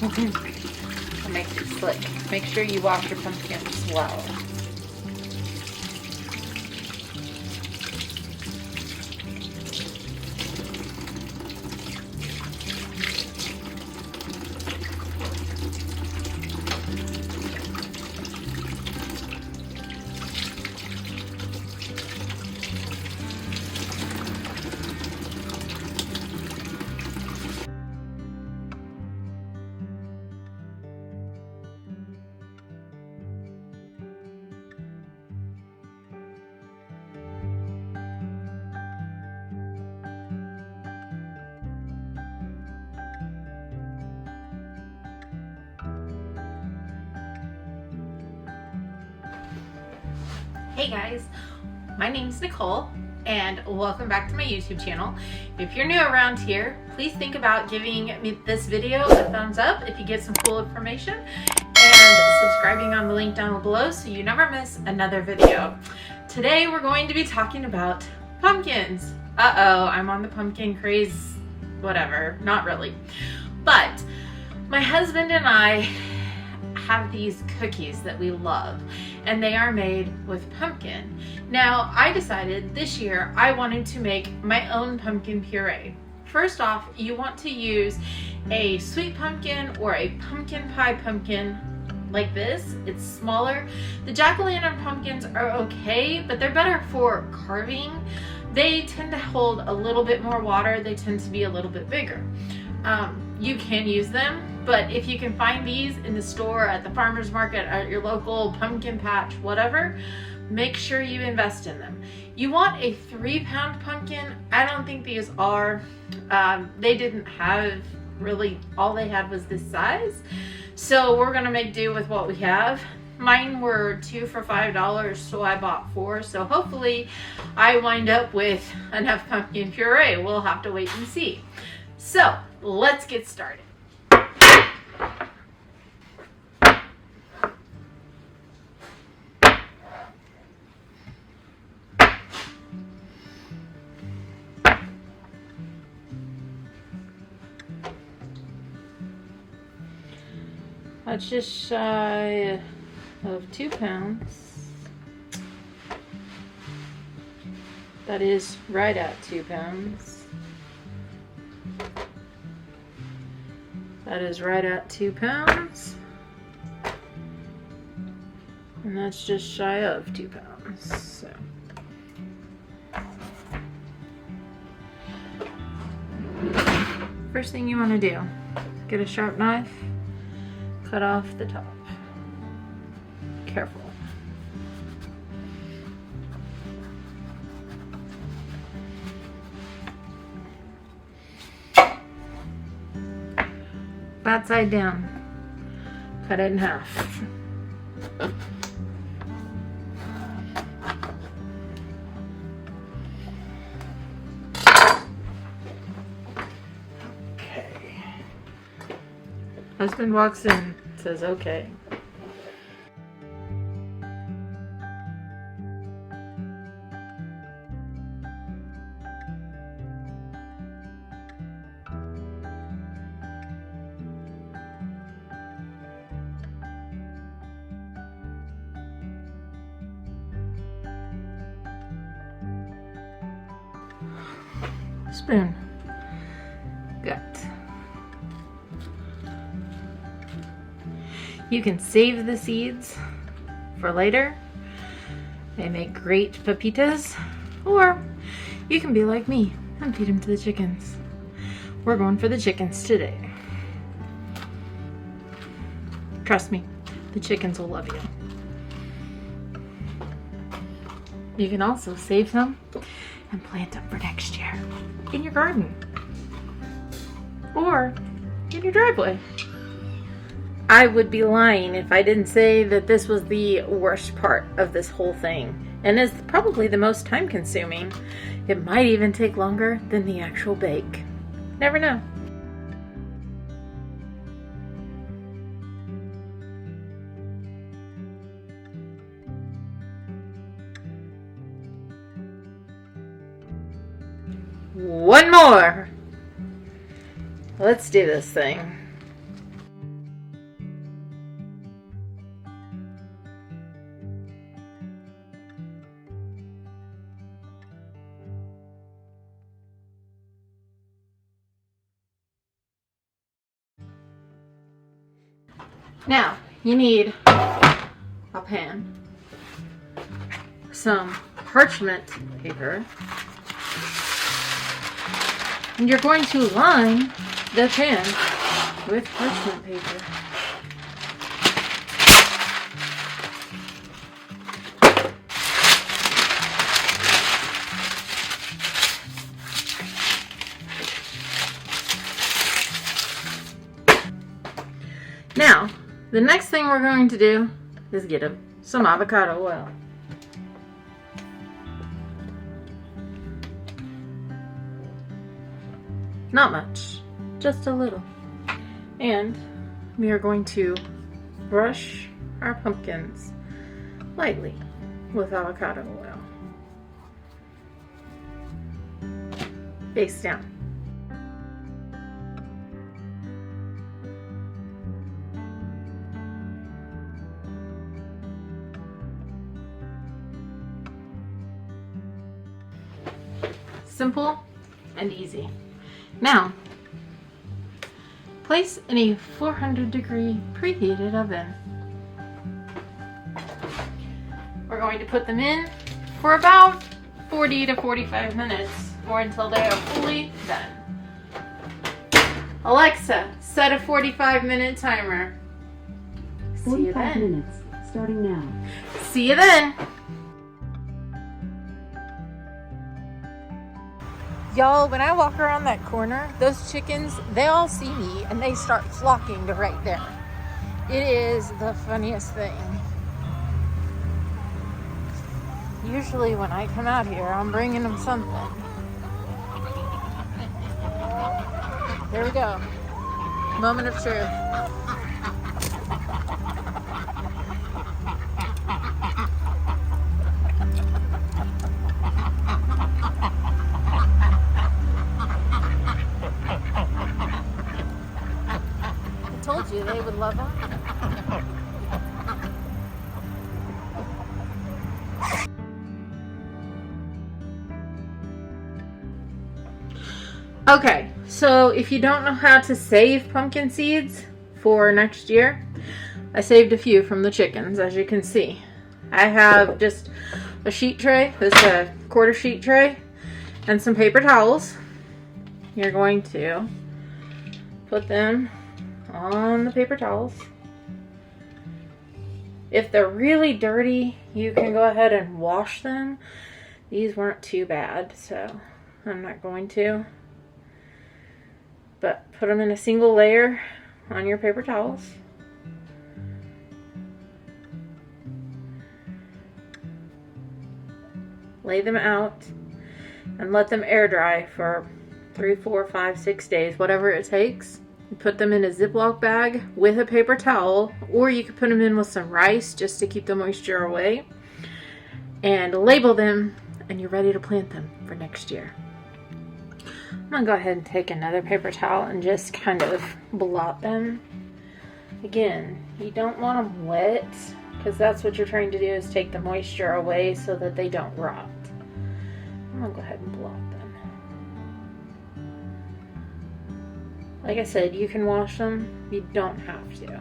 It makes it slick. Make sure you wash your pumpkins well. Hey guys, my name's Nicole and welcome back to my YouTube channel. If you're new around here, please think about giving me this video a thumbs up if you get some cool information and subscribing on the link down below so you never miss another video. Today we're going to be talking about pumpkins. Uh-oh, I'm on the pumpkin craze, whatever, not really. But my husband and I have these cookies that we love, and they are made with pumpkin. Now, I decided this year I wanted to make my own pumpkin puree. First off, you want to use a sweet pumpkin or a pumpkin pie pumpkin like this. It's smaller. The jack-o'-lantern pumpkins are okay, but they're better for carving. They tend to hold a little bit more water. They tend to be a little bit bigger. You can use them, but if you can find these in the store, at the farmer's market, at your local pumpkin patch, whatever, make sure you invest in them. You want a 3-pound pumpkin. I don't think these are. They didn't have really, all they had was this size. So we're gonna make do with what we have. Mine were 2 for $5, so I bought 4. So hopefully I wind up with enough pumpkin puree. We'll have to wait and see. So let's get started. That's just shy of 2 pounds. That is right at 2 pounds. That is right at 2 pounds. And that's just shy of 2 pounds. So. First thing you want to do, get a sharp knife, cut off the top. Careful. Flat side down. Cut it in half. Okay. Husband walks in, says okay. Spoon. Good. You can save the seeds for later. They make great pepitas. Or you can be like me and feed them to the chickens. We're going for the chickens today. Trust me, the chickens will love you. You can also save them and plant them for next year in your garden or in your driveway. I would be lying if I didn't say that this was the worst part of this whole thing, and is probably the most time consuming. It might even take longer than the actual bake. Never know. One more. Let's do this thing. Now, you need a pan, some parchment paper, and you're going to line the pan with parchment paper. Now, the next thing we're going to do is get some avocado oil. Not much, just a little. And we are going to brush our pumpkins lightly with avocado oil. Face down. Simple and easy. Now, place in a 400-degree preheated oven. We're going to put them in for about 40 to 45 minutes or until they are fully done. Alexa, set a 45-minute timer. 45 minutes, starting now. See you then. Y'all, when I walk around that corner, those chickens, they all see me and they start flocking to right there. It is the funniest thing. Usually when I come out here, I'm bringing them something. There we go. Moment of truth. Told you they would love them. Okay, so if you don't know how to save pumpkin seeds for next year, I saved a few from the chickens, as you can see. I have just a sheet tray, this is a quarter sheet tray, and some paper towels. You're going to put them on the paper towels. If they're really dirty, you can go ahead and wash them. These weren't too bad, so I'm not going to. But put them in a single layer on your paper towels. Lay them out and let them air dry for 3, 4, 5, 6 days, whatever it takes. You put them in a Ziploc bag with a paper towel, or you could put them in with some rice just to keep the moisture away, and label them, and you're ready to plant them for next year. I'm gonna go ahead and take another paper towel and just kind of blot them. Again, you don't want them wet, because that's what you're trying to do, is take the moisture away so that they don't rot. I'm gonna go ahead and blot them. Like I said, you can wash them, you don't have to.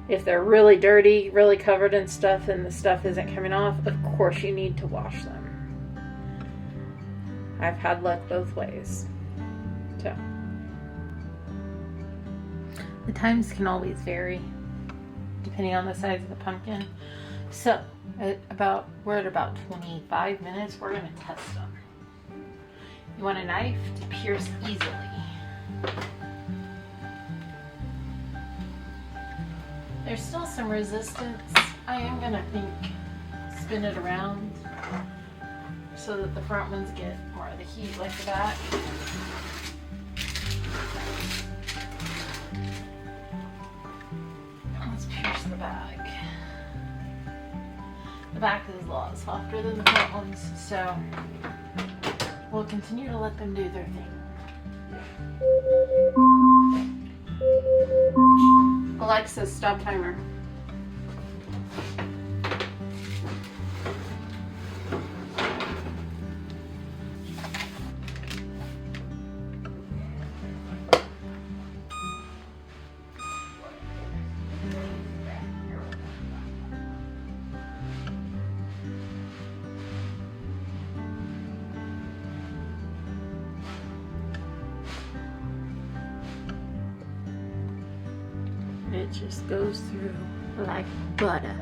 If they're really dirty, really covered in stuff, and the stuff isn't coming off, of course you need to wash them. I've had luck both ways. So, the times can always vary depending on the size of the pumpkin. So, we're at about 25 minutes, we're going to test them. You want a knife to pierce easily. There's still some resistance. I am going to spin it around so that the front ones get more of the heat like the back. Let's pierce the back. The back is a lot softer than the front ones, so we'll continue to let them do their thing. Alexa, stop timer. it just goes through like butter.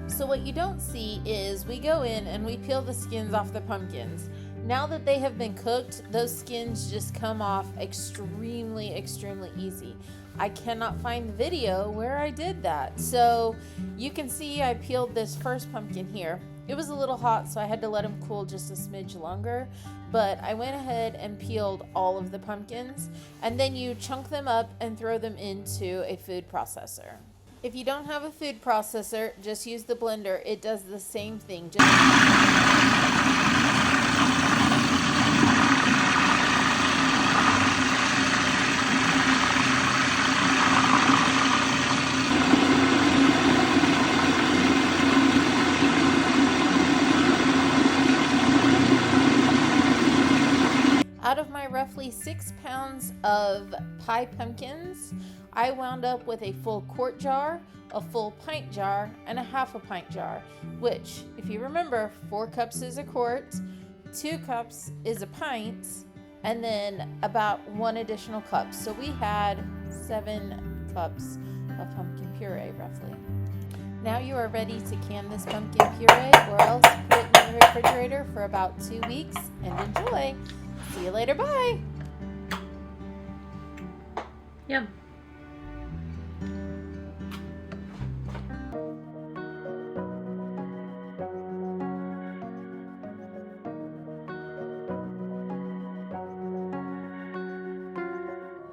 So what you don't see is we go in and we peel the skins off the pumpkins. Now that they have been cooked, those skins just come off extremely easy. I cannot find the video where I did that. So you can see I peeled this first pumpkin here. It was a little hot, so I had to let them cool just a smidge longer. But I went ahead and peeled all of the pumpkins, and then you chunk them up and throw them into a food processor. If you don't have a food processor, just use the blender. It does the same thing. Out of my roughly 6 pounds of pie pumpkins, I wound up with a full quart jar, a full pint jar, and a half a pint jar, which, if you remember, 4 cups is a quart, 2 cups is a pint, and then about 1 additional cup. So we had 7 cups of pumpkin puree, roughly. Now you are ready to can this pumpkin puree, or else put it in the refrigerator for about 2 weeks and enjoy. See you later. Bye. Yum.